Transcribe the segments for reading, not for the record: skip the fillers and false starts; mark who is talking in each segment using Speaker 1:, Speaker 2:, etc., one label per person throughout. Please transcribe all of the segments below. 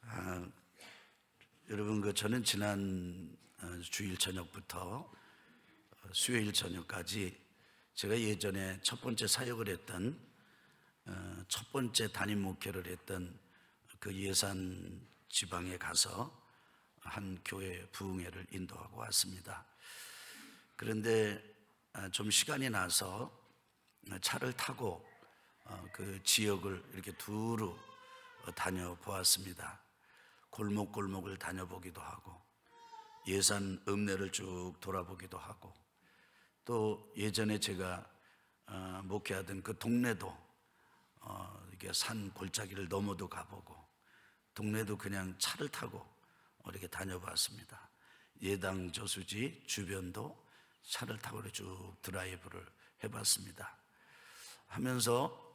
Speaker 1: 아, 여러분 저는 지난 주일 저녁부터 수요일 저녁까지 제가 예전에 첫 번째 사역을 했던 첫 번째 담임 목회를 했던 그 예산 지방에 가서 한 교회 부흥회를 인도하고 왔습니다. 그런데 좀 시간이 나서 차를 타고 그 지역을 이렇게 두루 다녀보았습니다. 골목골목을 다녀보기도 하고 예산 읍내를 쭉 돌아보기도 하고 또 예전에 제가 목회하던 그 동네도 이렇게 산 골짜기를 넘어도 가보고 동네도 그냥 차를 타고 이렇게 다녀봤습니다. 예당 저수지 주변도 차를 타고 쭉 드라이브를 해봤습니다. 하면서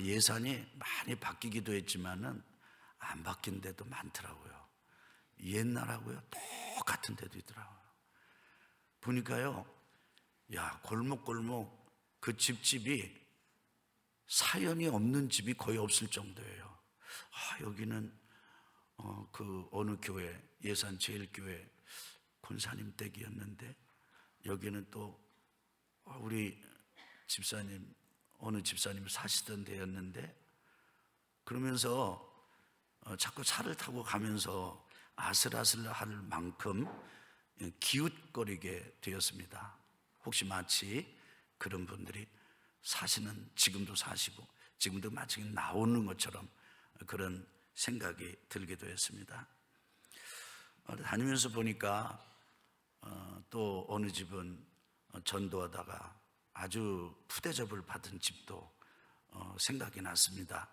Speaker 1: 예산이 많이 바뀌기도 했지만은 안 바뀐 데도 많더라고요. 옛날하고요 똑같은 데도 있더라고요. 보니까요, 야, 골목골목 그 집집이 사연이 없는 집이 거의 없을 정도예요. 여기는 그 어느 교회, 예산 제일교회 권사님 댁이었는데 여기는 또 우리 집사님, 어느 집사님 사시던 데였는데, 그러면서 자꾸 차를 타고 가면서 아슬아슬할 만큼 기웃거리게 되었습니다. 혹시 마치 그런 분들이 사시는, 지금도 사시고 지금도 마치 나오는 것처럼 그런 생각이 들기도 했습니다. 다니면서 보니까 또 어느 집은 전도하다가 아주 푸대접을 받은 집도 생각이 났습니다.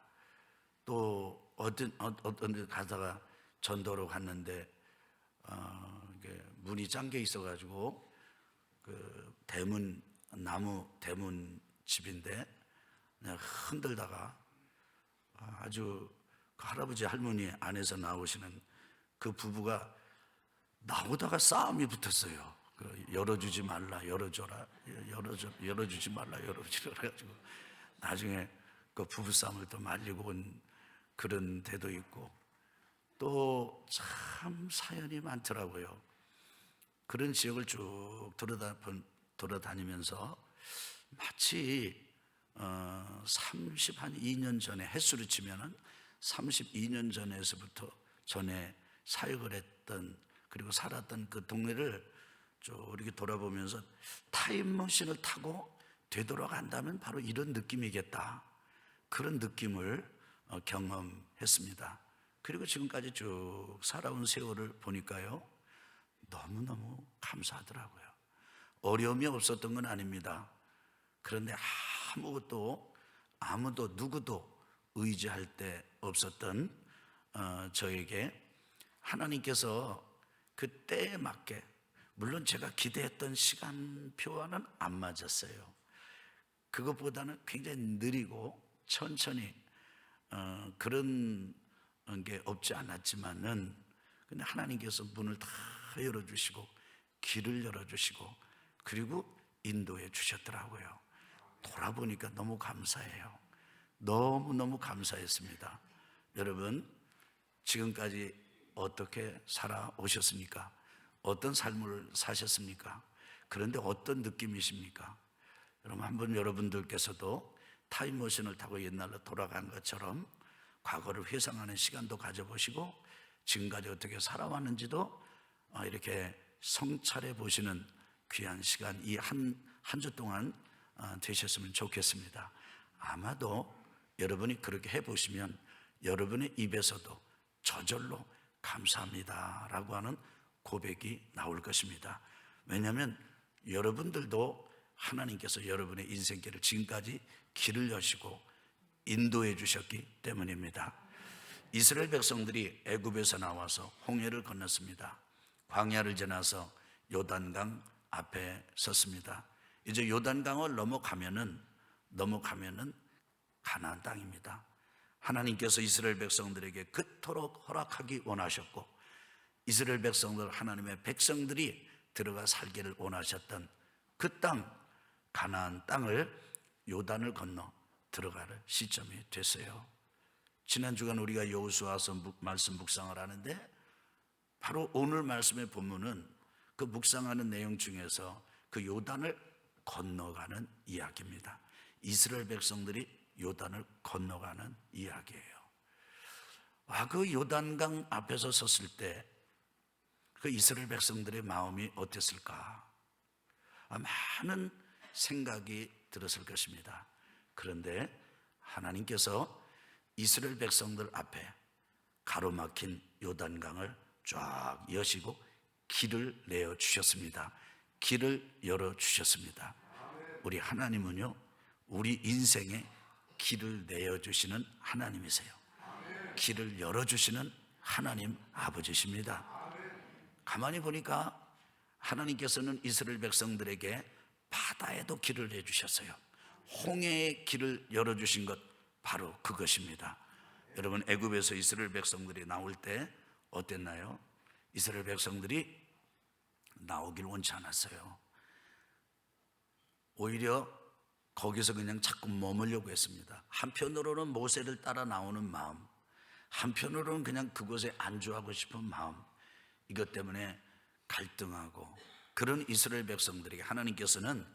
Speaker 1: 또 어떤 데 가다가 전도로 갔는데 문이 잠겨 있어가지고 그 대문, 나무 대문 집인데 그냥 흔들다가 아주 그 할아버지 할머니 안에서 나오시는 그 부부가 나오다가 싸움이 붙었어요. 열어주지 말라, 열어줘라, 열어주지 말라, 열어주라 그래가지고 나중에 그 부부싸움을 또 말리고 온 그런 데도 있고, 또 참 사연이 많더라고요. 그런 지역을 쭉 돌아다니면서 마치 32년 전에 횟수로 치면은 32년 전에서부터 전에 사역을 했던, 그리고 살았던 그 동네를 쭉 이렇게 돌아보면서 타임머신을 타고 되돌아간다면 바로 이런 느낌이겠다, 그런 느낌을 경험했습니다. 그리고 지금까지 쭉 살아온 세월을 보니까요 너무너무 감사하더라고요. 어려움이 없었던 건 아닙니다. 그런데 아무도 누구도 의지할 데 없었던 저에게 하나님께서 그때에 맞게, 물론 제가 기대했던 시간표와는 안 맞았어요. 그것보다는 굉장히 느리고 천천히 그런 게 없지 않았지만은, 근데 하나님께서 문을 다 열어주시고 길을 열어주시고 그리고 인도해 주셨더라고요. 돌아보니까 너무 감사해요. 너무너무 감사했습니다. 여러분, 지금까지 어떻게 살아오셨습니까? 어떤 삶을 사셨습니까? 그런데 어떤 느낌이십니까? 여러분, 한번 여러분들께서도 타임머신을 타고 옛날로 돌아간 것처럼 과거를 회상하는 시간도 가져보시고 지금까지 어떻게 살아왔는지도 이렇게 성찰해 보시는 귀한 시간, 이 한 주 동안 되셨으면 좋겠습니다. 아마도 여러분이 그렇게 해보시면 여러분의 입에서도 저절로 감사합니다 라고 하는 고백이 나올 것입니다. 왜냐하면 여러분들도 하나님께서 여러분의 인생길을 지금까지 길을 여시고 인도해 주셨기 때문입니다. 이스라엘 백성들이 애굽에서 나와서 홍해를 건넜습니다. 광야를 지나서 요단강 앞에 섰습니다. 이제 요단강을 넘어가면은 가나안 땅입니다. 하나님께서 이스라엘 백성들에게 그토록 허락하기 원하셨고, 이스라엘 백성들, 하나님의 백성들이 들어가 살기를 원하셨던 그 땅, 가나안 땅을 요단을 건너 들어갈 시점이 됐어요. 지난 주간 우리가 여호수아서 말씀 묵상을 하는데 바로 오늘 말씀의 본문은 그 묵상하는 내용 중에서 그 요단을 건너가는 이야기입니다. 이스라엘 백성들이 요단을 건너가는 이야기예요. 그 요단강 앞에서 섰을 때 그 이스라엘 백성들의 마음이 어땠을까? 많은 생각이 들었을 것입니다. 그런데 하나님께서 이스라엘 백성들 앞에 가로막힌 요단강을 쫙 여시고 길을 내어 주셨습니다. 길을 열어 주셨습니다. 우리 하나님은요, 우리 인생에 길을 내어 주시는 하나님이세요. 길을 열어 주시는 하나님 아버지십니다. 가만히 보니까 하나님께서는 이스라엘 백성들에게 바다에도 길을 내주셨어요. 홍해의 길을 열어주신 것 바로 그것입니다. 여러분, 애굽에서 이스라엘 백성들이 나올 때 어땠나요? 이스라엘 백성들이 나오길 원치 않았어요. 오히려 거기서 그냥 자꾸 머물려고 했습니다. 한편으로는 모세를 따라 나오는 마음, 한편으로는 그냥 그곳에 안주하고 싶은 마음, 이것 때문에 갈등하고, 그런 이스라엘 백성들에게 하나님께서는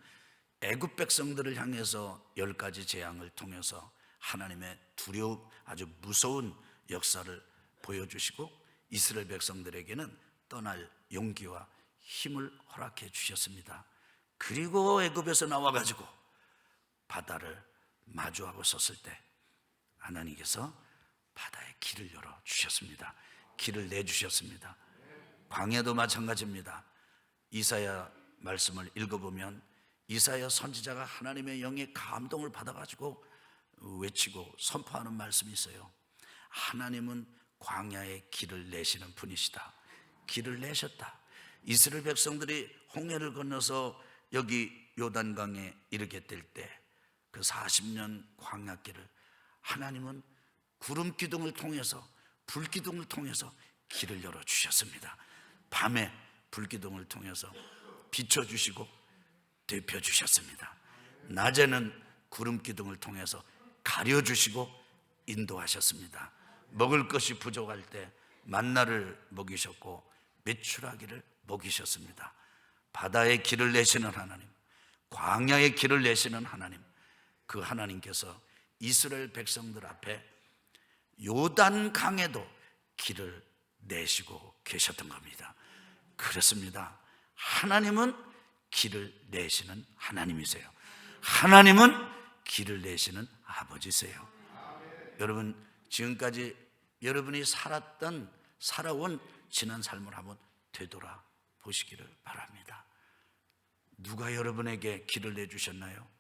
Speaker 1: 애굽 백성들을 향해서 10가지 재앙을 통해서 하나님의 두려움, 아주 무서운 역사를 보여주시고 이스라엘 백성들에게는 떠날 용기와 힘을 허락해 주셨습니다. 그리고 애굽에서 나와가지고 바다를 마주하고 섰을 때 하나님께서 바다에 길을 열어 주셨습니다. 길을 내주셨습니다. 광야도 마찬가지입니다. 이사야 말씀을 읽어보면 이사야 선지자가 하나님의 영의 감동을 받아가지고 외치고 선포하는 말씀이 있어요. 하나님은 광야에 길을 내시는 분이시다. 길을 내셨다. 이스라엘 백성들이 홍해를 건너서 여기 요단강에 이르게 될 때 그 40년 광야길을 하나님은 구름 기둥을 통해서, 불 기둥을 통해서 길을 열어 주셨습니다. 밤에 불 기둥을 통해서 비춰주시고 데펴주셨습니다. 낮에는 구름 기둥을 통해서 가려주시고 인도하셨습니다. 먹을 것이 부족할 때 만나를 먹이셨고 메추라기를 먹이셨습니다. 바다의 길을 내시는 하나님, 광야의 길을 내시는 하나님, 그 하나님께서 이스라엘 백성들 앞에 요단강에도 길을 내시고 계셨던 겁니다. 그렇습니다. 하나님은 길을 내시는 하나님이세요. 하나님은 길을 내시는 아버지세요. 여러분, 지금까지 여러분이 살아온 지난 삶을 한번 되돌아보시기를 바랍니다. 누가 여러분에게 길을 내주셨나요?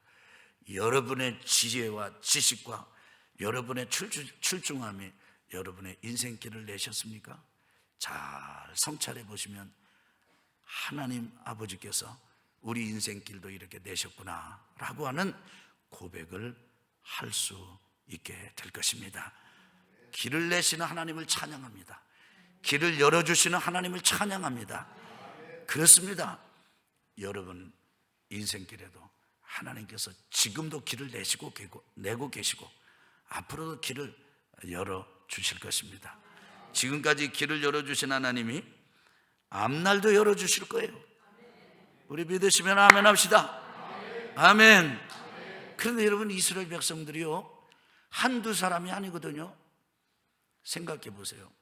Speaker 1: 여러분의 지혜와 지식과 여러분의 출중함이 여러분의 인생길을 내셨습니까? 잘 성찰해 보시면 하나님 아버지께서 우리 인생길도 이렇게 내셨구나 라고 하는 고백을 할 수 있게 될 것입니다. 길을 내시는 하나님을 찬양합니다. 길을 열어주시는 하나님을 찬양합니다. 그렇습니다. 여러분 인생길에도 하나님께서 지금도 길을 내고 계시고 앞으로도 길을 열어주실 것입니다. 지금까지 길을 열어주신 하나님이 앞날도 열어주실 거예요. 우리 믿으시면 아멘 합시다. 아멘. 그런데 여러분, 이스라엘 백성들이요, 한두 사람이 아니거든요. 생각해 보세요.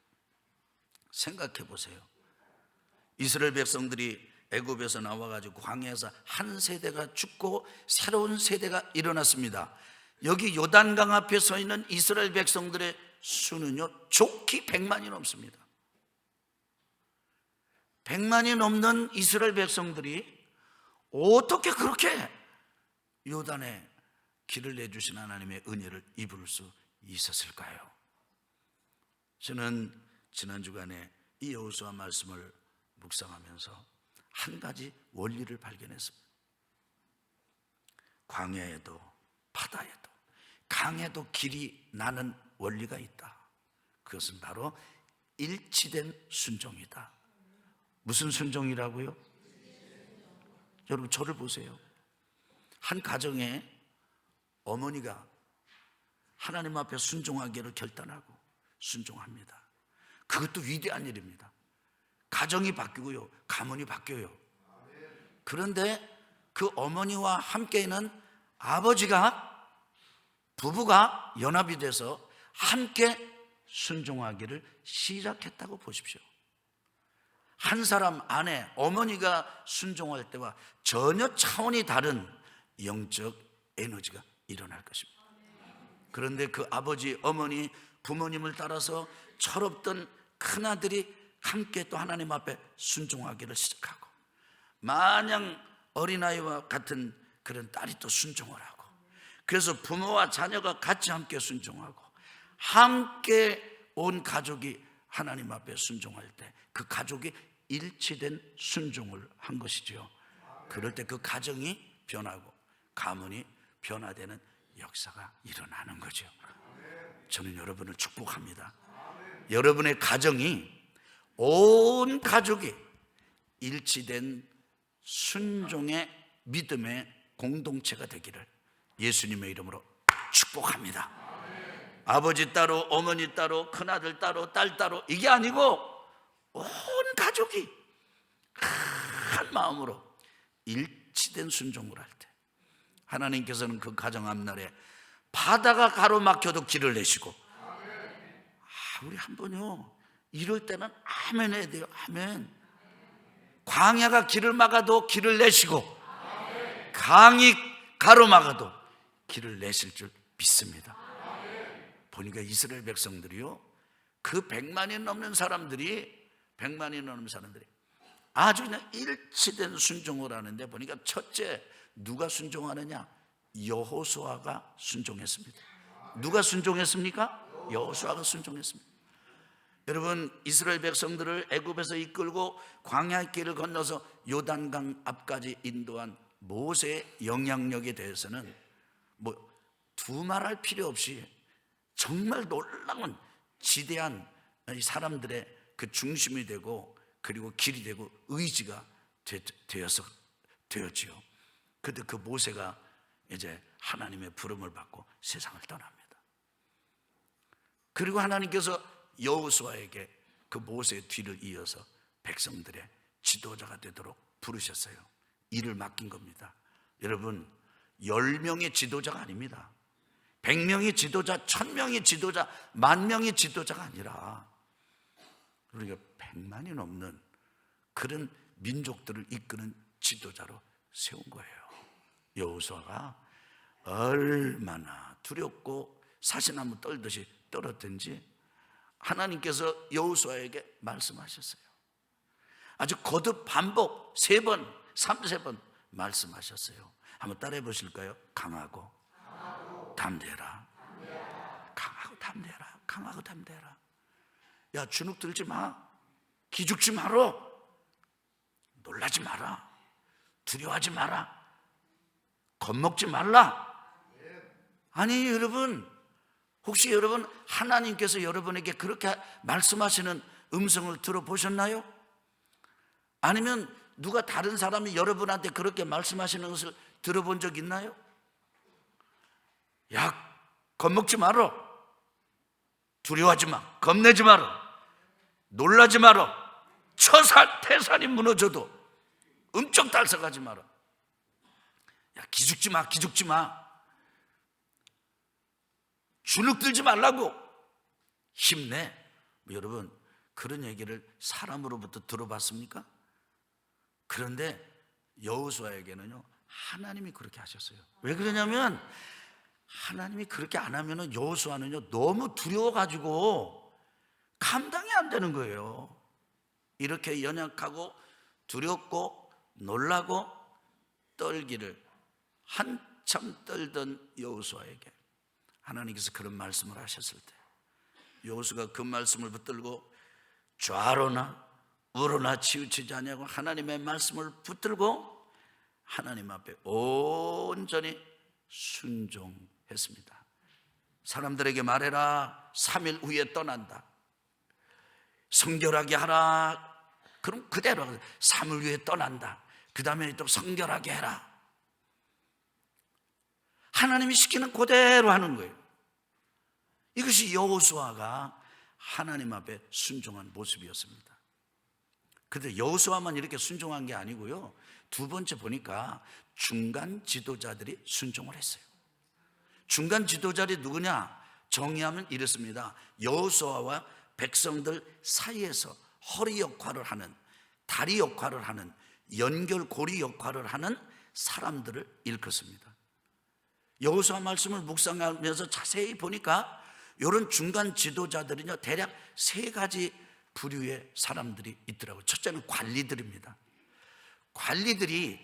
Speaker 1: 이스라엘 백성들이 애굽에서 나와가지고 광야에서 한 세대가 죽고 새로운 세대가 일어났습니다. 여기 요단강 앞에 서 있는 이스라엘 백성들의 수는요, 좋기 100만이 넘습니다. 100만이 넘는 이스라엘 백성들이 어떻게 그렇게 요단에 길을 내주신 하나님의 은혜를 입을 수 있었을까요? 저는 지난 주간에 이 여호수아 말씀을 묵상하면서 한 가지 원리를 발견했습니다. 광야에도 바다에도 강에도 길이 나는 원리가 있다. 그것은 바로 일치된 순종이다. 무슨 순종이라고요? 여러분, 저를 보세요. 한 가정에 어머니가 하나님 앞에 순종하기를 결단하고 순종합니다. 그것도 위대한 일입니다. 가정이 바뀌고요, 가문이 바뀌어요. 그런데 그 어머니와 함께 있는 아버지가, 부부가 연합이 돼서 함께 순종하기를 시작했다고 보십시오. 한 사람 안에 어머니가 순종할 때와 전혀 차원이 다른 영적 에너지가 일어날 것입니다. 그런데 그 아버지, 어머니, 부모님을 따라서 철없던 큰아들이 함께 또 하나님 앞에 순종하기를 시작하고, 마냥 어린아이와 같은 그런 딸이 또 순종을 하고, 그래서 부모와 자녀가 같이 함께 순종하고, 함께 온 가족이 하나님 앞에 순종할 때 그 가족이 일치된 순종을 한 것이죠. 그럴 때 그 가정이 변하고 가문이 변화되는 역사가 일어나는 거죠. 저는 여러분을 축복합니다. 여러분의 가정이, 온 가족이 일치된 순종의 믿음의 공동체가 되기를 예수님의 이름으로 축복합니다. 아버지 따로, 어머니 따로, 큰아들 따로, 딸 따로, 이게 아니고 온 가족이 한 마음으로 일치된 순종을 할 때 하나님께서는 그 가정 앞날에 바다가 가로막혀도 길을 내시고, 우리 한번요 이럴 때는 아멘 해야 돼요. 아멘. 광야가 길을 막아도 길을 내시고, 강이 가로막아도 길을 내실 줄 믿습니다. 보니까 이스라엘 백성들이요, 그 100만이 넘는 사람들이 아주 그냥 일치된 순종을 하는데, 보니까 첫째 누가 순종하느냐? 여호수아가 순종했습니다. 누가 순종했습니까? 여호수아가 순종했습니다. 여러분, 이스라엘 백성들을 애굽에서 이끌고 광야의 길을 건너서 요단강 앞까지 인도한 모세의 영향력에 대해서는 뭐 두말할 필요 없이 정말 놀라운 지대한 사람들의 그 중심이 되고, 그리고 길이 되고 의지가 되었지요. 그때 그 모세가 이제 하나님의 부름을 받고 세상을 떠납니다. 그리고 하나님께서 여호수아에게 그 모세의 뒤를 이어서 백성들의 지도자가 되도록 부르셨어요. 일을 맡긴 겁니다. 여러분, 10명의 지도자가 아닙니다. 100명의 지도자, 1000명의 지도자, 10,000명의 지도자가 아니라 우리가 100만이 넘는 그런 민족들을 이끄는 지도자로 세운 거예요. 여호수아가 얼마나 두렵고 사시나무 떨듯이 떨었든지 하나님께서 여호수아에게 말씀하셨어요. 아주 거듭 반복 3번, 3번 말씀하셨어요. 한번 따라해 보실까요? 강하고 담대해라. 강하고 담대해라. 강하고 담대해라. 야, 주눅 들지 마. 기죽지 마라. 놀라지 마라. 두려워하지 마라. 겁먹지 말라. 아니, 여러분, 혹시 여러분 하나님께서 여러분에게 그렇게 말씀하시는 음성을 들어보셨나요? 아니면 누가 다른 사람이 여러분한테 그렇게 말씀하시는 것을 들어본 적 있나요? 야, 겁먹지 마라. 두려워하지 마. 겁내지 마라. 놀라지 마라. 태산이 무너져도 움쩍달싹하지 마라. 야, 기죽지 마. 기죽지 마. 주눅들지 말라고. 힘내. 여러분, 그런 얘기를 사람으로부터 들어봤습니까? 그런데 여호수아에게는요, 하나님이 그렇게 하셨어요. 왜 그러냐면 하나님이 그렇게 안 하면은 여호수아는요 너무 두려워가지고 감당이 안 되는 거예요. 이렇게 연약하고 두렵고 놀라고 떨기를 한참 떨던 여호수아에게 하나님께서 그런 말씀을 하셨을 때 여호수아가 그 말씀을 붙들고 좌로나 우로나 치우치지 아니하고 하나님의 말씀을 붙들고 하나님 앞에 온전히 순종했습니다. 사람들에게 말해라. 3일 후에 떠난다. 성결하게 하라. 그럼 그대로 3일 후에 떠난다. 그 다음에 또 성결하게 해라. 하나님이 시키는 그대로 하는 거예요. 이것이 여호수아가 하나님 앞에 순종한 모습이었습니다. 그런데 여호수아만 이렇게 순종한 게 아니고요, 두 번째 보니까 중간 지도자들이 순종을 했어요. 중간 지도자들이 누구냐? 정의하면 이렇습니다. 여호수아와 백성들 사이에서 허리 역할을 하는, 다리 역할을 하는, 연결고리 역할을 하는 사람들을 일컫습니다. 여호수아 말씀을 묵상하면서 자세히 보니까 이런 중간 지도자들은요, 대략 세 가지 부류의 사람들이 있더라고요. 첫째는 관리들입니다. 관리들이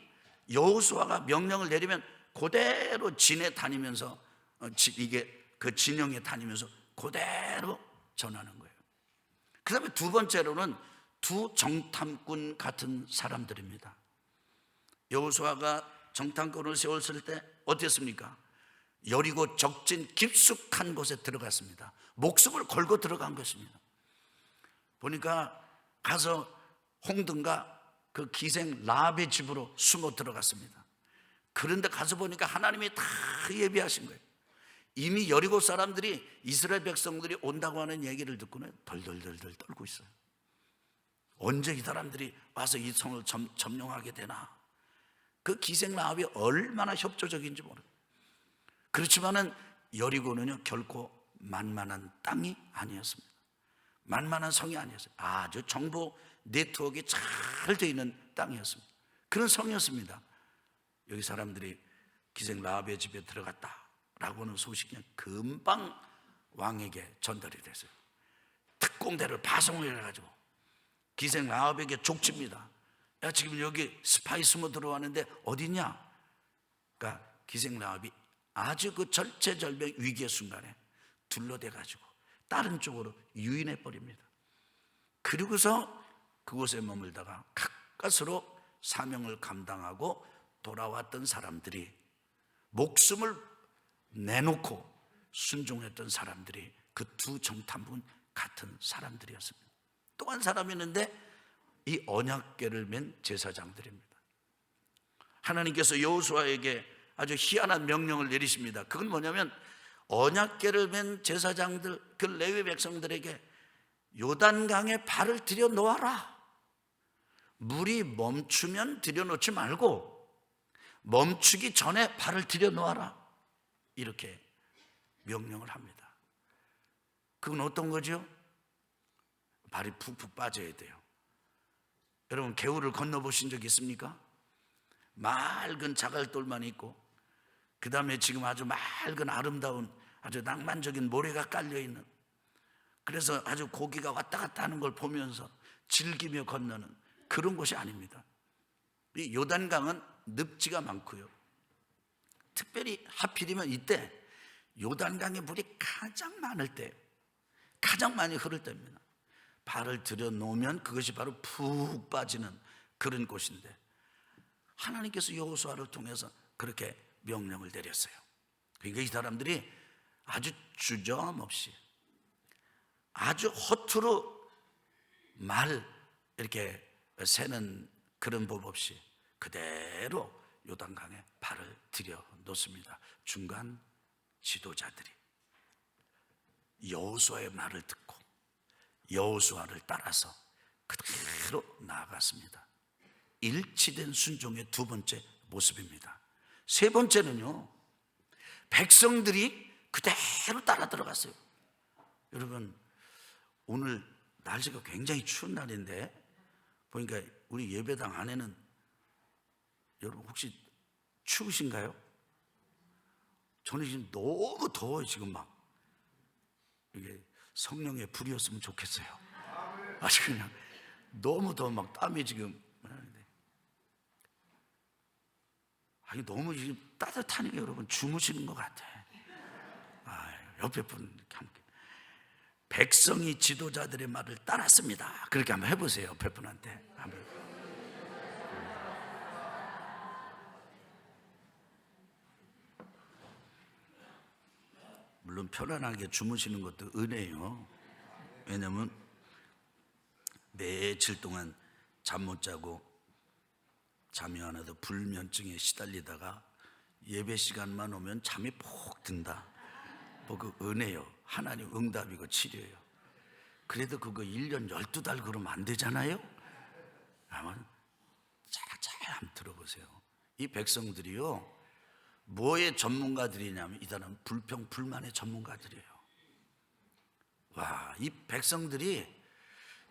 Speaker 1: 여호수아가 명령을 내리면 그대로 진에 다니면서 이게 그 진영에 다니면서 그대로 전하는 거예요. 그 다음에 두 번째로는 두 정탐꾼 같은 사람들입니다. 여호수아가 정탐꾼을 세웠을 때 어땠습니까? 여리고 적진 깊숙한 곳에 들어갔습니다. 목숨을 걸고 들어간 것입니다. 보니까 가서 홍등과 그 기생 라합의 집으로 숨어 들어갔습니다. 그런데 가서 보니까 하나님이 다 예비하신 거예요. 이미 여리고 사람들이 이스라엘 백성들이 온다고 하는 얘기를 듣고는 덜덜덜덜 떨고 있어요. 언제 이 사람들이 와서 이 성을 점령하게 되나. 그 기생 라합이 얼마나 협조적인지 모르겠어요. 그렇지만은 여리고는요, 결코 만만한 땅이 아니었습니다. 만만한 성이 아니었어요. 아주 정보 네트워크가 잘 되어 있는 땅이었습니다. 그런 성이었습니다. 여기 사람들이 기생 라합의 집에 들어갔다라고 하는 소식이 금방 왕에게 전달이 됐어요. 특공대를 파송을 해가지고 기생 라합에게 족칩니다. 야, 지금 여기 스파이 숨어 들어왔는데 어디냐? 그러니까 기생 라합이 아주 그 절체절명 위기의 순간에 둘러대가지고 다른 쪽으로 유인해 버립니다. 그리고서 그곳에 머물다가 가까스로 사명을 감당하고 돌아왔던 사람들이, 목숨을 내놓고 순종했던 사람들이 그 두 정탐꾼 같은 사람들이었습니다. 또 한 사람이 있는데 이 언약궤를 맨 제사장들입니다. 하나님께서 여호수아에게 아주 희한한 명령을 내리십니다. 그건 뭐냐면 언약궤를 맨 제사장들, 그 레위 백성들에게 요단강에 발을 들여 놓아라. 물이 멈추면 들여 놓지 말고 멈추기 전에 발을 들여 놓아라. 이렇게 명령을 합니다. 그건 어떤 거죠? 발이 푹푹 빠져야 돼요. 여러분, 개울을 건너보신 적 있습니까? 맑은 자갈돌만 있고 그 다음에 지금 아주 맑은 아름다운 아주 낭만적인 모래가 깔려있는, 그래서 아주 고기가 왔다 갔다 하는 걸 보면서 즐기며 건너는 그런 곳이 아닙니다. 이 요단강은 늪지가 많고요, 특별히 하필이면 이때 요단강의 물이 가장 많을 때, 가장 많이 흐를 때입니다. 발을 들여놓으면 그것이 바로 푹 빠지는 그런 곳인데 하나님께서 여호수아를 통해서 그렇게 명령을 내렸어요. 그러니까 이 사람들이 아주 주저함없이, 아주 허투루 말 이렇게 새는 그런 법 없이 그대로 요단강에 발을 들여 놓습니다. 중간 지도자들이 여호수아의 말을 듣고 여호수아를 따라서 그대로 나아갔습니다. 일치된 순종의 두 번째 모습입니다. 세 번째는요, 백성들이 그대로 따라 들어갔어요. 여러분, 오늘 날씨가 굉장히 추운 날인데 보니까 우리 예배당 안에는, 여러분 혹시 추우신가요? 저는 지금 너무 더워요. 지금 막 이게 성령의 불이었으면 좋겠어요. 아주 그냥 너무 더워, 막 땀이 지금. 아니, 너무 지금 따뜻하니까 여러분 주무시는 것 같아. 옆에 분 이렇게 함께. 백성이 지도자들의 말을 따랐습니다. 그렇게 한번 해보세요. 옆에 분한테 한번. 물론 편안하게 주무시는 것도 은혜예요. 왜냐하면 며칠 동안 잠 못 자고 잠이 안 와도 불면증에 시달리다가 예배 시간만 오면 잠이 푹 든다. 그 은혜요. 하나님 응답이고 치료예요. 그래도 그거 1년 12달 그러면 안 되잖아요. 아마 잘 한번 들어보세요. 이 백성들이요, 뭐의 전문가들이냐면 이 사람 불평 불만의 전문가들이에요. 와, 이 백성들이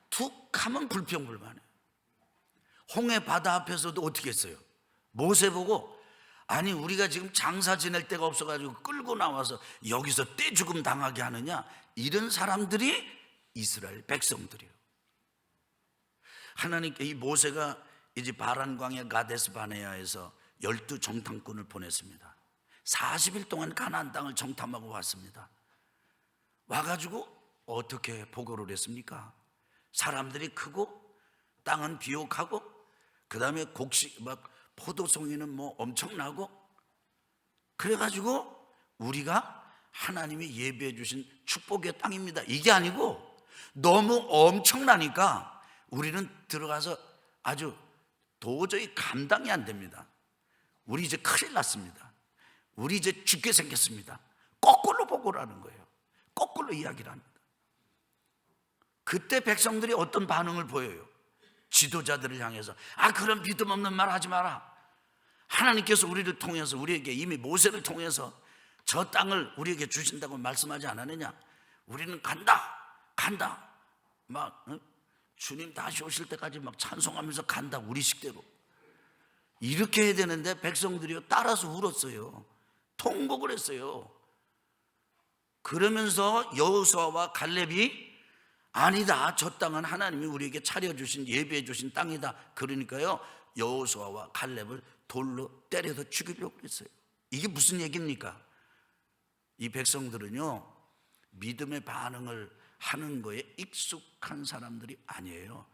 Speaker 1: 툭 하면 불평 불만해. 홍해 바다 앞에서도 어떻게 했어요? 모세 보고, 아니 우리가 지금 장사 지낼 데가 없어가지고 끌고 나와서 여기서 떼죽음 당하게 하느냐, 이런 사람들이 이스라엘 백성들이에요. 하나님께 이 모세가 이제 바란광의 가데스 바네아에서 12 정탐꾼을 보냈습니다. 40일 동안 가나안 땅을 정탐하고 왔습니다. 와가지고 어떻게 보고를 했습니까? 사람들이 크고 땅은 비옥하고 그 다음에 곡식 막 포도송이는 뭐 엄청나고, 그래가지고 우리가 하나님이 예비해 주신 축복의 땅입니다, 이게 아니고 너무 엄청나니까 우리는 들어가서 아주 도저히 감당이 안 됩니다. 우리 이제 큰일 났습니다. 우리 이제 죽게 생겼습니다. 거꾸로 보고라는 거예요. 거꾸로 이야기를 합니다. 그때 백성들이 어떤 반응을 보여요? 지도자들을 향해서, 그런 믿음 없는 말 하지 마라. 하나님께서 우리를 통해서, 우리에게 이미 모세를 통해서 저 땅을 우리에게 주신다고 말씀하지 않았느냐? 우리는 간다 막 주님 다시 오실 때까지 막 찬송하면서 간다, 우리 식대로. 이렇게 해야 되는데 백성들이 따라서 울었어요. 통곡을 했어요. 그러면서 여호수아와 갈렙이 아니다, 저 땅은 하나님이 우리에게 차려주신, 예비해 주신 땅이다. 그러니까요, 여호수아와 갈렙을 돌로 때려서 죽이려고 했어요. 이게 무슨 얘기입니까? 이 백성들은요, 믿음의 반응을 하는 거에 익숙한 사람들이 아니에요.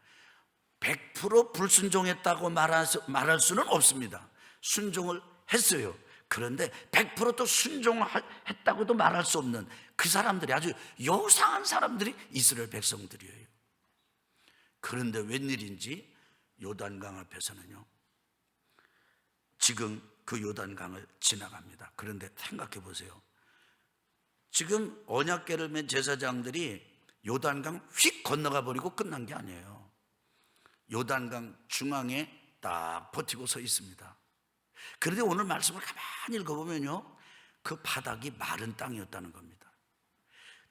Speaker 1: 100% 불순종했다고 말할 수는 없습니다. 순종을 했어요. 그런데 100%또 순종했다고도 말할 수 없는 그 사람들이, 아주 요상한 사람들이 이스라엘 백성들이에요. 그런데 웬일인지 요단강 앞에서는요, 지금 그 요단강을 지나갑니다. 그런데 생각해 보세요. 지금 언약궤를 맨 제사장들이 요단강 휙 건너가 버리고 끝난 게 아니에요. 요단강 중앙에 딱 버티고 서 있습니다. 그런데 오늘 말씀을 가만히 읽어보면요, 그 바닥이 마른 땅이었다는 겁니다.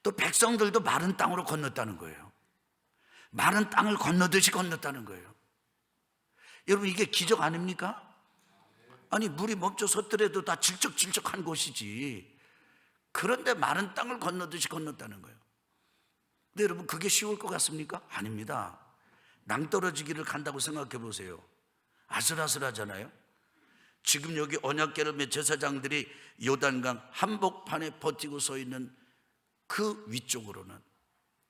Speaker 1: 또 백성들도 마른 땅으로 건넜다는 거예요. 마른 땅을 건너듯이 건넜다는 거예요. 여러분, 이게 기적 아닙니까? 아니, 물이 멈춰 섰더라도 다 질척질척한 곳이지. 그런데 마른 땅을 건너듯이 건넜다는 거예요. 근데 여러분, 그게 쉬울 것 같습니까? 아닙니다. 낭떠러지기를 간다고 생각해 보세요. 아슬아슬하잖아요. 지금 여기 언약궤를 맨 제사장들이 요단강 한복판에 버티고 서 있는 그 위쪽으로는,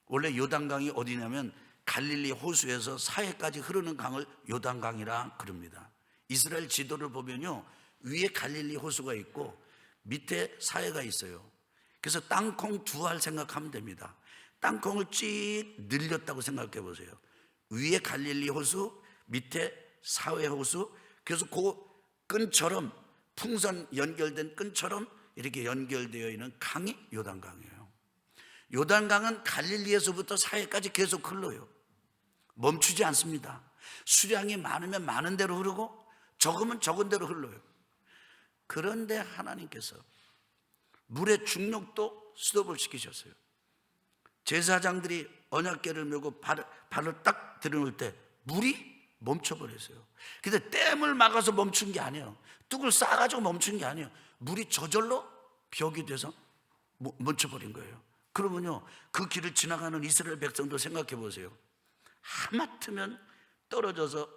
Speaker 1: 원래 요단강이 어디냐면 갈릴리 호수에서 사해까지 흐르는 강을 요단강이라 그럽니다. 이스라엘 지도를 보면요, 위에 갈릴리 호수가 있고 밑에 사해가 있어요. 그래서 땅콩 두 알 생각하면 됩니다. 땅콩을 쭉 늘렸다고 생각해 보세요. 위에 갈릴리 호수, 밑에 사해 호수, 그래서 그 끈처럼, 풍선 연결된 끈처럼 이렇게 연결되어 있는 강이 요단강이에요. 요단강은 갈릴리에서부터 사해까지 계속 흘러요. 멈추지 않습니다. 수량이 많으면 많은 대로 흐르고 적으면 적은 대로 흘러요. 그런데 하나님께서 물의 중력도 스톱을 시키셨어요. 제사장들이 언약궤를 메고 발을 딱 들여놓을 때 물이 멈춰버렸어요. 근데 댐을 막아서 멈춘 게 아니에요. 뚝을 쌓아가지고 멈춘 게 아니에요. 물이 저절로 벽이 돼서 멈춰버린 거예요. 그러면요, 그 길을 지나가는 이스라엘 백성들 생각해 보세요. 하마터면 떨어져서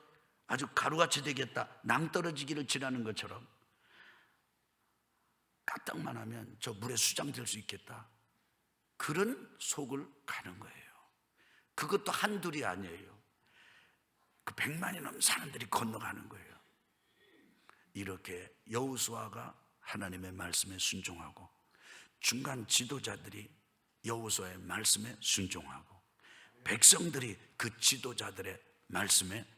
Speaker 1: 아주 가루같이 되겠다, 낭떠러지기를 지나는 것처럼 까딱만 하면 저 물에 수장될 수 있겠다, 그런 속을 가는 거예요. 그것도 한둘이 아니에요. 그 100만이 넘는 사람들이 건너가는 거예요. 이렇게 여호수아가 하나님의 말씀에 순종하고, 중간 지도자들이 여호수아의 말씀에 순종하고, 백성들이 그 지도자들의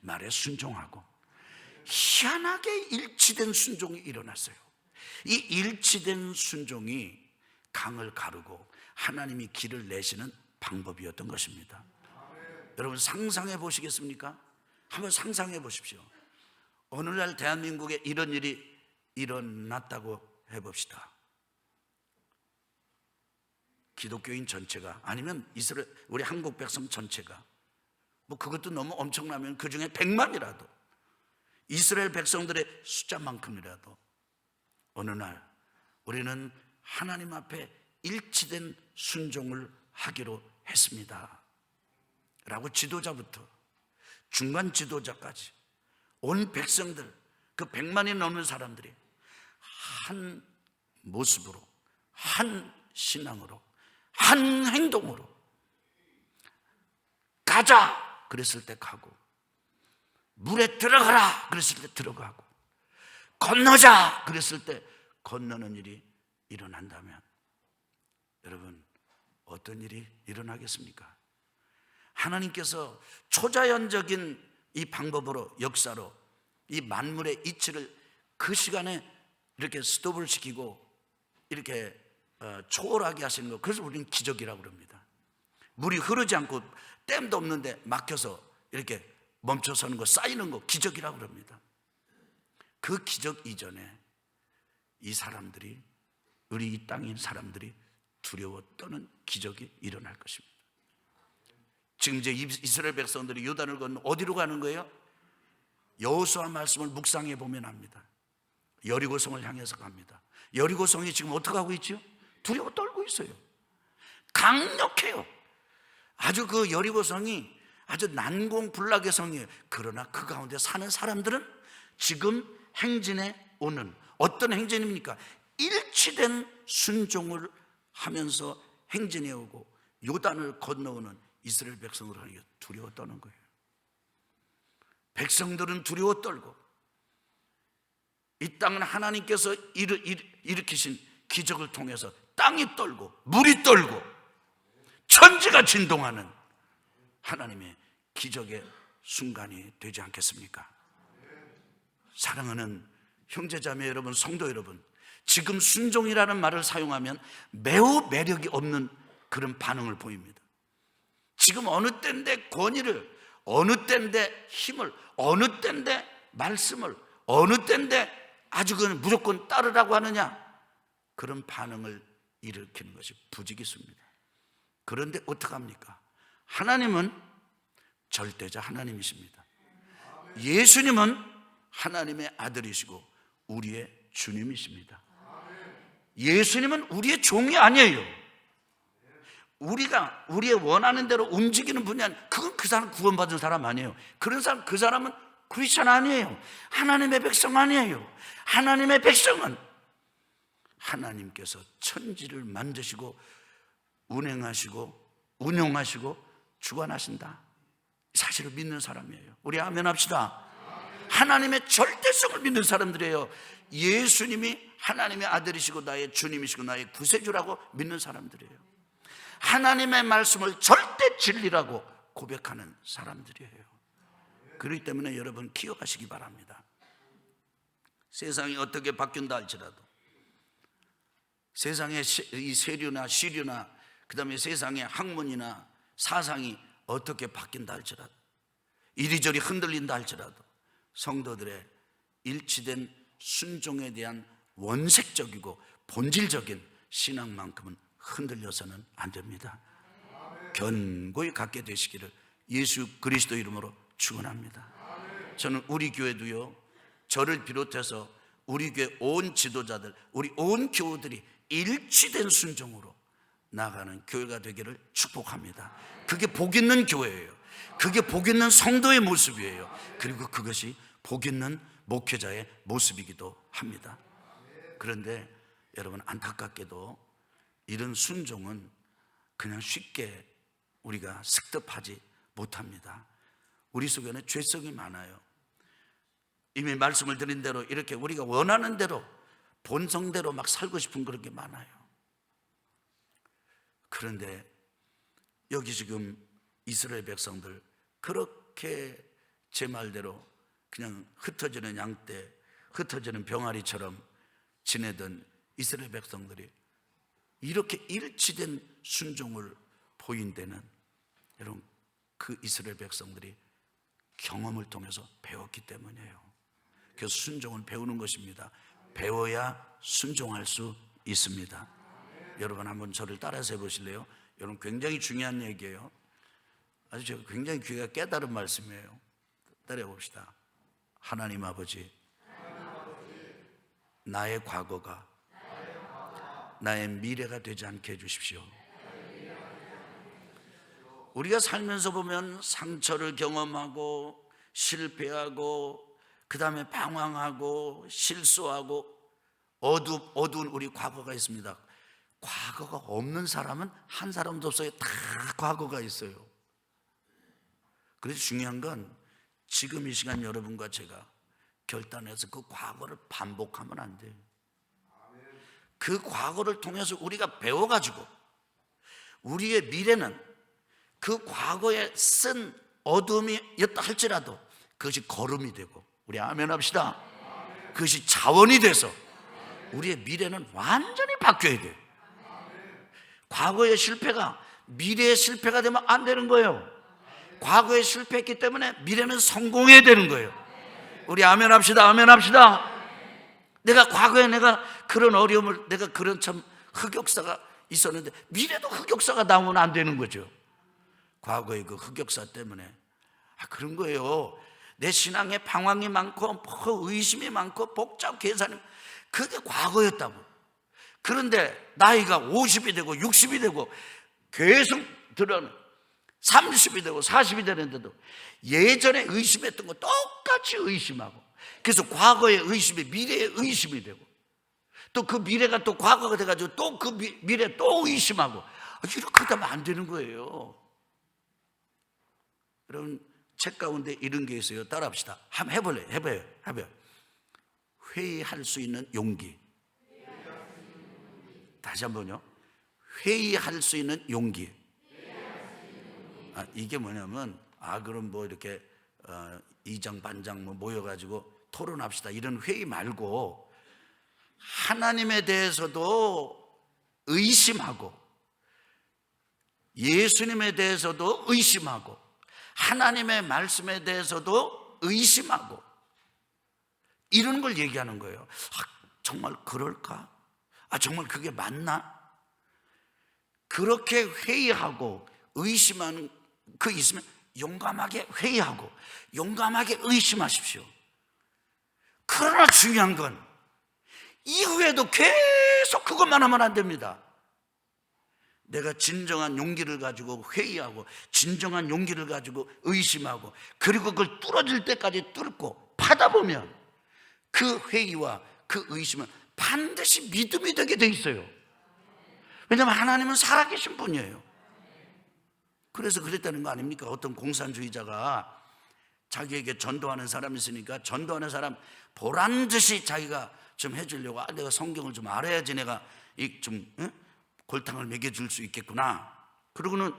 Speaker 1: 말에 순종하고, 희한하게 일치된 순종이 일어났어요. 이 일치된 순종이 강을 가르고 하나님이 길을 내시는 방법이었던 것입니다. 여러분 상상해 보시겠습니까? 한번 상상해 보십시오. 오늘날 대한민국에 이런 일이 일어났다고 해봅시다. 기독교인 전체가, 아니면 이스라엘 우리 한국 백성 전체가, 뭐 그것도 너무 엄청나면 그 중에 100만이라도 이스라엘 백성들의 숫자만큼이라도 어느 날 우리는 하나님 앞에 일치된 순종을 하기로 했습니다 라고 지도자부터 중간 지도자까지 온 백성들, 그 100만이 넘는 사람들이 한 모습으로, 한 신앙으로, 한 행동으로 가자 그랬을 때 가고, 물에 들어가라 그랬을 때 들어가고, 건너자 그랬을 때 건너는 일이 일어난다면 여러분 어떤 일이 일어나겠습니까? 하나님께서 초자연적인 이 방법으로, 역사로 이 만물의 이치를 그 시간에 이렇게 스톱을 시키고 이렇게 초월하게 하시는 것, 그래서 우리는 기적이라고 그럽니다. 물이 흐르지 않고 댐도 없는데 막혀서 이렇게 멈춰서는 거, 쌓이는 거, 기적이라고 그럽니다. 그 기적 이전에 이 사람들이, 우리 이 땅인 사람들이 두려워 떠는 기적이 일어날 것입니다. 지금 이제 이스라엘 백성들이 요단을 건너 어디로 가는 거예요? 여호수아 말씀을 묵상해 보면 압니다. 여리고성을 향해서 갑니다. 여리고성이 지금 어떻게 하고 있죠? 두려워 떨고 있어요. 강력해요. 아주 그 여리고성이 아주 난공불락의 성이에요. 그러나 그 가운데 사는 사람들은 지금 행진해 오는, 어떤 행진입니까? 일치된 순종을 하면서 행진해 오고 요단을 건너오는 이스라엘 백성들 하니까 두려워 떠는 거예요. 백성들은 두려워 떨고, 이 땅은 하나님께서 일으키신 기적을 통해서 땅이 떨고 물이 떨고 천지가 진동하는 하나님의 기적의 순간이 되지 않겠습니까? 사랑하는 형제자매 여러분, 성도 여러분, 지금 순종이라는 말을 사용하면 매우 매력이 없는 그런 반응을 보입니다. 지금 어느 때인데 권위를, 어느 때인데 힘을, 어느 때인데 말씀을, 어느 때인데 아주 그는 무조건 따르라고 하느냐, 그런 반응을 일으키는 것이 부지기수입니다. 그런데 어떡합니까? 하나님은 절대자 하나님이십니다. 예수님은 하나님의 아들이시고 우리의 주님이십니다. 예수님은 우리의 종이 아니에요. 우리가 우리의 원하는 대로 움직이는 분이 아니에요. 그건 그 사람 구원받은 사람 아니에요. 그런 사람, 그 사람은 크리스찬 아니에요. 하나님의 백성 아니에요. 하나님의 백성은 하나님께서 천지를 만드시고 운행하시고 운용하시고 주관하신다, 사실을 믿는 사람이에요. 우리 아멘 합시다. 하나님의 절대성을 믿는 사람들이에요. 예수님이 하나님의 아들이시고 나의 주님이시고 나의 구세주라고 믿는 사람들이에요. 하나님의 말씀을 절대 진리라고 고백하는 사람들이에요. 그렇기 때문에 여러분 기억하시기 바랍니다. 세상이 어떻게 바뀐다 할지라도, 세상의 이 세류나 시류나 그 다음에 세상의 학문이나 사상이 어떻게 바뀐다 할지라도, 이리저리 흔들린다 할지라도 성도들의 일치된 순종에 대한 원색적이고 본질적인 신앙만큼은 흔들려서는 안 됩니다. 견고히 갖게 되시기를 예수 그리스도 이름으로 축원합니다. 저는 우리 교회도요, 저를 비롯해서 우리 교회 온 지도자들, 우리 온 교우들이 일치된 순종으로 나가는 교회가 되기를 축복합니다. 그게 복 있는 교회예요. 그게 복 있는 성도의 모습이에요. 그리고 그것이 복 있는 목회자의 모습이기도 합니다. 그런데 여러분 안타깝게도 이런 순종은 그냥 쉽게 우리가 습득하지 못합니다. 우리 속에는 죄성이 많아요. 이미 말씀을 드린 대로 이렇게 우리가 원하는 대로 본성대로 막 살고 싶은 그런 게 많아요. 그런데 여기 지금 이스라엘 백성들 그렇게 제 말대로 그냥 흩어지는 양떼, 흩어지는 병아리처럼 지내던 이스라엘 백성들이 이렇게 일치된 순종을 보인 데는 여러분 그 이스라엘 백성들이 경험을 통해서 배웠기 때문이에요. 그래서 순종을 배우는 것입니다. 배워야 순종할 수 있습니다. 여러분 한번 저를 따라서 해보실래요? 여러분 굉장히 중요한 얘기예요. 아주 굉장히 귀가 깨달은 말씀이에요. 따라해 봅시다. 하나님 아버지, 나의 과거가 나의 미래가 되지 않게 해주십시오. 우리가 살면서 보면 상처를 경험하고 실패하고 그 다음에 방황하고 실수하고 어두운 우리 과거가 있습니다. 과거가 없는 사람은 한 사람도 없어요. 다 과거가 있어요. 그래서 중요한 건 지금 이 시간 여러분과 제가 결단해서 그 과거를 반복하면 안 돼요. 그 과거를 통해서 우리가 배워가지고 우리의 미래는 그 과거에 쓴 어둠이었다 할지라도 그것이 걸음이 되고, 우리 아멘 합시다. 그것이 자원이 돼서 우리의 미래는 완전히 바뀌어야 돼요. 과거의 실패가 미래의 실패가 되면 안 되는 거예요. 과거에 실패했기 때문에 미래는 성공해야 되는 거예요. 우리 아멘 합시다. 아멘 합시다. 내가 과거에 내가 그런 어려움을, 내가 그런 참 흑역사가 있었는데 미래도 흑역사가 나오면 안 되는 거죠. 과거의 그 흑역사 때문에 그런 거예요. 내 신앙에 방황이 많고 의심이 많고 복잡 계산이, 그게 과거였다고. 그런데 나이가 50이 되고 60이 되고 계속 들어는 30이 되고 40이 되는데도 예전에 의심했던 거 똑같이 의심하고, 그래서 과거의 의심이 미래의 의심이 되고, 또 그 미래가 또 과거가 돼가지고 또 그 미래 또 의심하고, 이렇게 하면 안 되는 거예요. 여러분 책 가운데 이런 게 있어요. 따라합시다. 한번 해봐요. 회의할 수 있는 용기. 다시 한번요. 회의할 수 있는 용기. 이게 뭐냐면 그럼 뭐 이렇게 이장 반장 뭐 모여가지고 토론합시다 이런 회의 말고, 하나님에 대해서도 의심하고 예수님에 대해서도 의심하고 하나님의 말씀에 대해서도 의심하고 이런 걸 얘기하는 거예요. 정말 그럴까? 정말 그게 맞나? 그렇게 회의하고 의심하는 그 있으면 용감하게 회의하고 용감하게 의심하십시오. 그러나 중요한 건 이후에도 계속 그것만 하면 안 됩니다. 내가 진정한 용기를 가지고 회의하고 진정한 용기를 가지고 의심하고, 그리고 그걸 뚫어질 때까지 뚫고 파다 보면 그 회의와 그 의심은 반드시 믿음이 되게 돼 있어요. 왜냐하면 하나님은 살아계신 분이에요. 그래서 그랬다는 거 아닙니까? 어떤 공산주의자가 자기에게 전도하는 사람이 있으니까 전도하는 사람 보란듯이 자기가 좀 해주려고, 내가 성경을 좀 알아야지 내가 좀 골탕을 먹여줄 수 있겠구나. 그러고는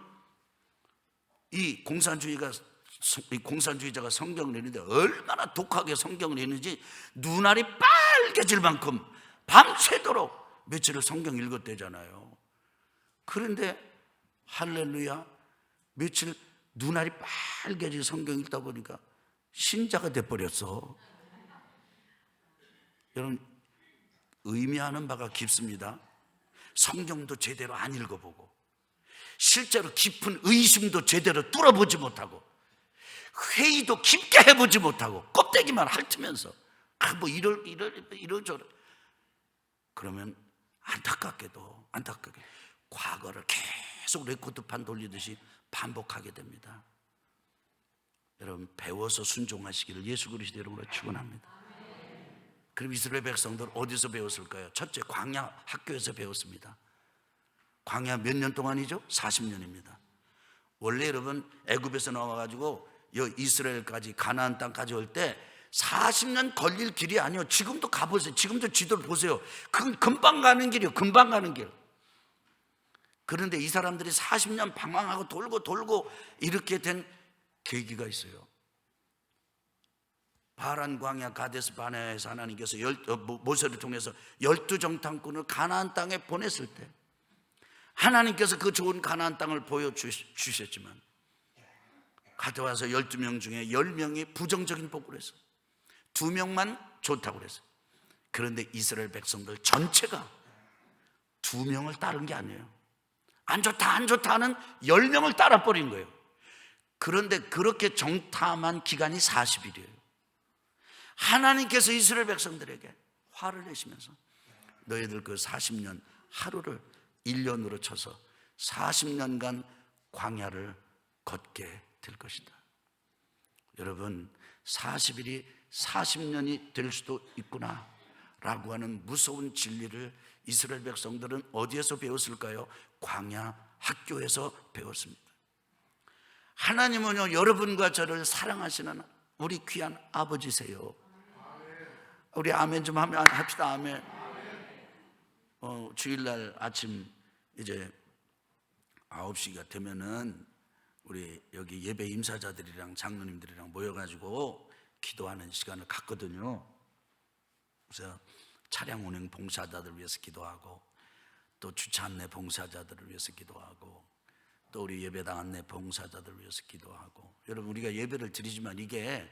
Speaker 1: 이 공산주의자가 성경을 읽는데 얼마나 독하게 성경을 읽는지 눈알이 빨개질 만큼 밤새도록 며칠을 성경 읽었대잖아요. 그런데 할렐루야, 며칠 눈알이 빨개지게 성경 읽다 보니까 신자가 돼버렸어. 여러분 의미하는 바가 깊습니다. 성경도 제대로 안 읽어보고 실제로 깊은 의심도 제대로 뚫어보지 못하고 회의도 깊게 해보지 못하고 껍데기만 핥으면서 뭐 이러저러, 그러면 안타깝게도 과거를 계속 레코드판 돌리듯이 반복하게 됩니다. 여러분 배워서 순종하시기를 예수 그리스도 이름으로 축원합니다. 그럼 이스라엘 백성들 어디서 배웠을까요? 첫째, 광야 학교에서 배웠습니다. 광야 몇 년 동안이죠? 40년입니다. 원래 여러분 애굽에서 나와가지고 이스라엘까지 가나안 땅까지 올 때 40년 걸릴 길이 아니요. 지금도 가보세요. 지금도 지도를 보세요. 그건 금방 가는 길이에요. 금방 가는 길. 그런데 이 사람들이 40년 방황하고 돌고 이렇게 된 계기가 있어요. 바란 광야 가데스 바네아에서 하나님께서 모세를 통해서 12 정탐꾼을 가나안 땅에 보냈을 때 하나님께서 그 좋은 가나안 땅을 보여주셨지만 가져와서 12명 중에 10명이 부정적인 복을 했어요. 2명만 좋다고 그랬어요. 그런데 이스라엘 백성들 전체가 2명을 따른 게 아니에요. 안 좋다 안 좋다 하는 10명을 따라버린 거예요. 그런데 그렇게 정탐한 기간이 40일이에요. 하나님께서 이스라엘 백성들에게 화를 내시면서 너희들 그 40년 하루를 1년으로 쳐서 40년간 광야를 걷게 될 것이다. 여러분, 40일이 40년이 될 수도 있구나 라고 하는 무서운 진리를 이스라엘 백성들은 어디에서 배웠을까요? 광야 학교에서 배웠습니다. 하나님은요, 여러분과 저를 사랑하시는 우리 귀한 아버지세요. 우리 아멘 좀 합시다. 아멘. 주일날 아침 이제 9시가 되면은 우리 여기 예배 임사자들이랑 장로님들이랑 모여가지고 기도하는 시간을 갖거든요. 그래서 차량 운행 봉사자들을 위해서 기도하고, 또 주차 안내 봉사자들을 위해서 기도하고, 또 우리 예배당 안내 봉사자들을 위해서 기도하고. 여러분, 우리가 예배를 드리지만 이게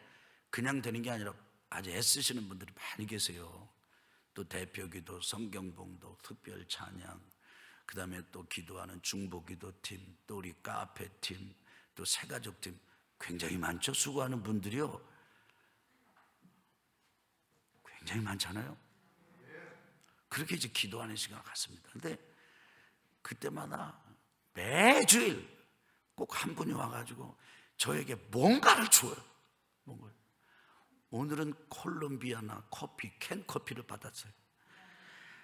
Speaker 1: 그냥 되는 게 아니라 아주 애쓰시는 분들이 많이 계세요. 또 대표기도, 성경봉도, 특별 찬양, 그 다음에 또 기도하는 중보기도팀, 또 우리 카페팀, 또 새가족팀, 굉장히 많죠. 수고하는 분들이요, 굉장히 많잖아요. 그렇게 이제 기도하는 시간을 갖습니다. 근데 그때마다 매주일 꼭 한 분이 와가지고 저에게 뭔가를 줘요. 뭔가. 오늘은 콜롬비아나 커피, 캔 커피를 받았어요.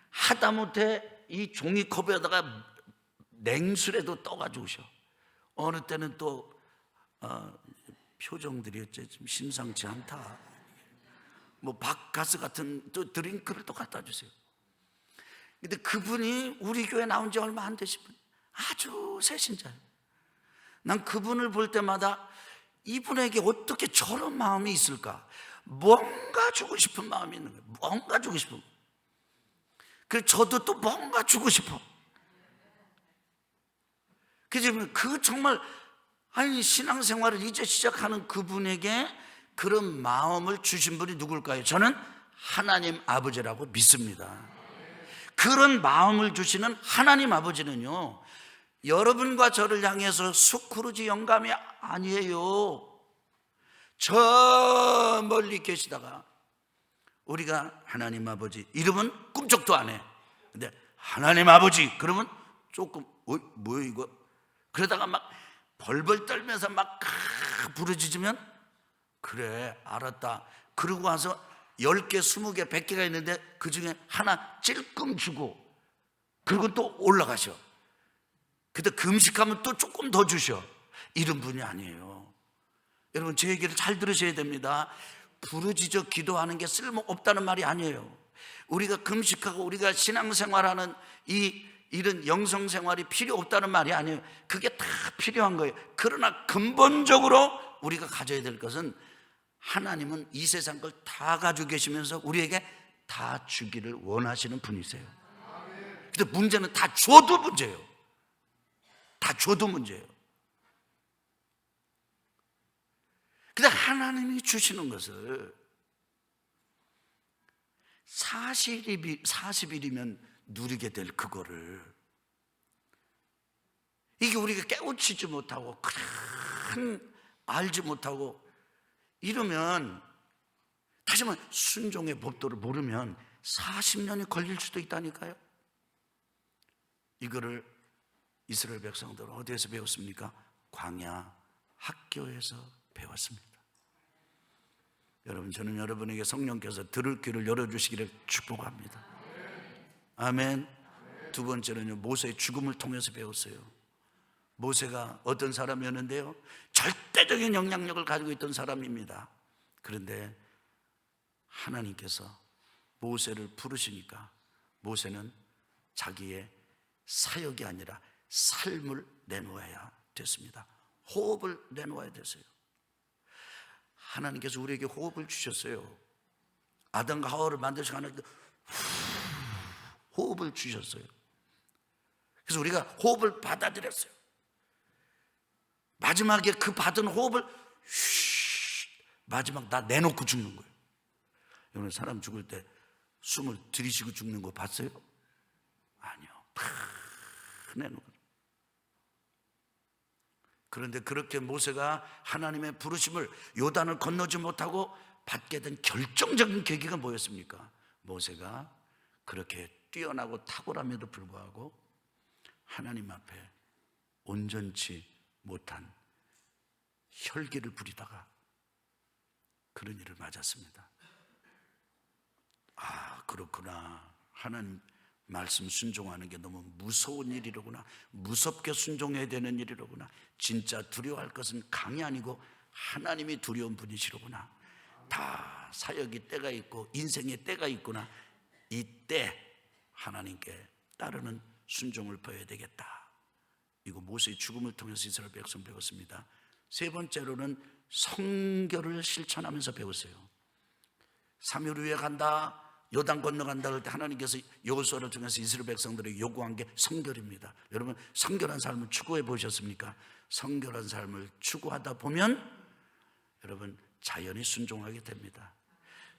Speaker 1: 하다못해 이 종이컵에다가 냉수라도 떠가지고 오셔. 어느 때는 또 표정들이 좀 심상치 않다. 뭐 박가스 같은 또 드링크를 또 갖다 주세요. 근데 그분이 우리 교회 나온 지 얼마 안 되신 분, 아주 새신자예요. 난 그분을 볼 때마다 이분에게 어떻게 저런 마음이 있을까? 뭔가 주고 싶은 마음이 있는 거예요. 뭔가 주고 싶은. 그래서 저도 또 뭔가 주고 싶어. 그래서 그 정말 아니 신앙생활을 이제 시작하는 그분에게 그런 마음을 주신 분이 누굴까요? 저는 하나님 아버지라고 믿습니다. 그런 마음을 주시는 하나님 아버지는요, 여러분과 저를 향해서 스크루지 영감이 아니에요. 저 멀리 계시다가 우리가 하나님 아버지 이름은 꿈쩍도 안 해. 근데 하나님 아버지 그러면 조금 뭐야 이거? 그러다가 막 벌벌 떨면서 막 부르짖으면 그래 알았다. 그러고 와서 10개, 20개, 100개가 있는데 그 중에 하나 찔끔 주고 그리고 또 올라가셔. 근데 금식하면 또 조금 더 주셔. 이런 분이 아니에요. 여러분, 제 얘기를 잘 들으셔야 됩니다. 부르짖어 기도하는 게 쓸모없다는 말이 아니에요. 우리가 금식하고 우리가 신앙생활하는 이런 영성생활이 필요 없다는 말이 아니에요. 그게 다 필요한 거예요. 그러나 근본적으로 우리가 가져야 될 것은 하나님은 이 세상 걸 다 가지고 계시면서 우리에게 다 주기를 원하시는 분이세요. 근데 문제는 다 줘도 문제예요. 다 줘도 문제예요. 근데 하나님이 주시는 것을 40일이면 누리게 될 그거를 이게 우리가 깨우치지 못하고 알지 못하고 이러면, 다시 한번 순종의 법도를 모르면 40년이 걸릴 수도 있다니까요. 이거를 이스라엘 백성들은 어디에서 배웠습니까? 광야 학교에서 배웠습니다. 여러분, 저는 여러분에게 성령께서 들을 귀를 열어주시기를 축복합니다. 아멘. 두 번째는요, 모세의 죽음을 통해서 배웠어요. 모세가 어떤 사람이었는데요, 절대적인 영향력을 가지고 있던 사람입니다. 그런데 하나님께서 모세를 부르시니까 모세는 자기의 사역이 아니라 삶을 내놓아야 됐습니다. 호흡을 내놓아야 됐어요. 하나님께서 우리에게 호흡을 주셨어요. 아담과 하와를 만드시고 하나님께서 호흡을 주셨어요. 그래서 우리가 호흡을 받아들였어요. 마지막에 그 받은 호흡을 마지막 다 내놓고 죽는 거예요. 여러분, 사람 죽을 때 숨을 들이쉬고 죽는 거 봤어요? 아니요. 다 내놓고. 그런데 그렇게 모세가 하나님의 부르심을 요단을 건너지 못하고 받게 된 결정적인 계기가 뭐였습니까? 모세가 그렇게 뛰어나고 탁월함에도 불구하고 하나님 앞에 온전치 못한 혈기를 부리다가 그런 일을 맞았습니다. 아, 그렇구나. 하나님 말씀 순종하는 게 너무 무서운 일이로구나. 무섭게 순종해야 되는 일이로구나. 진짜 두려워할 것은 강이 아니고 하나님이 두려운 분이시로구나. 다 사역이 때가 있고 인생의 때가 있구나. 이때 하나님께 따르는 순종을 보여야 되겠다. 이거 모세의 죽음을 통해서 이스라엘 백성 배웠습니다. 세 번째로는 성결을 실천하면서 배웠어요. 3일 후에 간다, 요단 건너간다 할 때 하나님께서 여호수아를 통해서 이스라엘 백성들에게 요구한 게 성결입니다. 여러분, 성결한 삶을 추구해 보셨습니까? 성결한 삶을 추구하다 보면 여러분 자연히 순종하게 됩니다.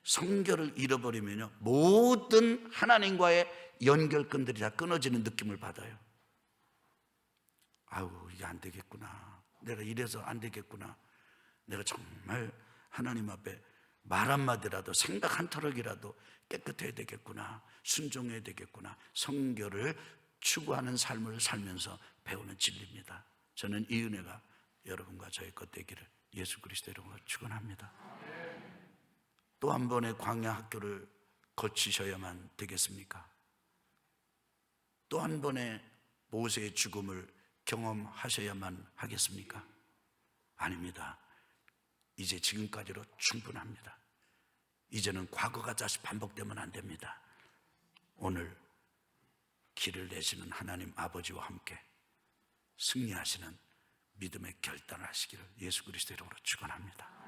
Speaker 1: 성결을 잃어버리면요, 모든 하나님과의 연결끈들이 다 끊어지는 느낌을 받아요. 아우, 이게 안 되겠구나. 내가 이래서 안 되겠구나. 내가 정말 하나님 앞에 말 한마디라도, 생각 한 터럭이라도 깨끗해야 되겠구나. 순종해야 되겠구나. 성결을 추구하는 삶을 살면서 배우는 진리입니다. 저는 이 은혜가 여러분과 저의 것 되기를 예수 그리스도 이름으로 축원합니다. 또 한 번의 광야 학교를 거치셔야만 되겠습니까? 또 한 번의 모세의 죽음을 경험하셔야만 하겠습니까? 아닙니다. 이제 지금까지로 충분합니다. 이제는 과거가 다시 반복되면 안 됩니다. 오늘 길을 내시는 하나님 아버지와 함께 승리하시는 믿음의 결단을 하시기를 예수 그리스도 이름으로 축원합니다.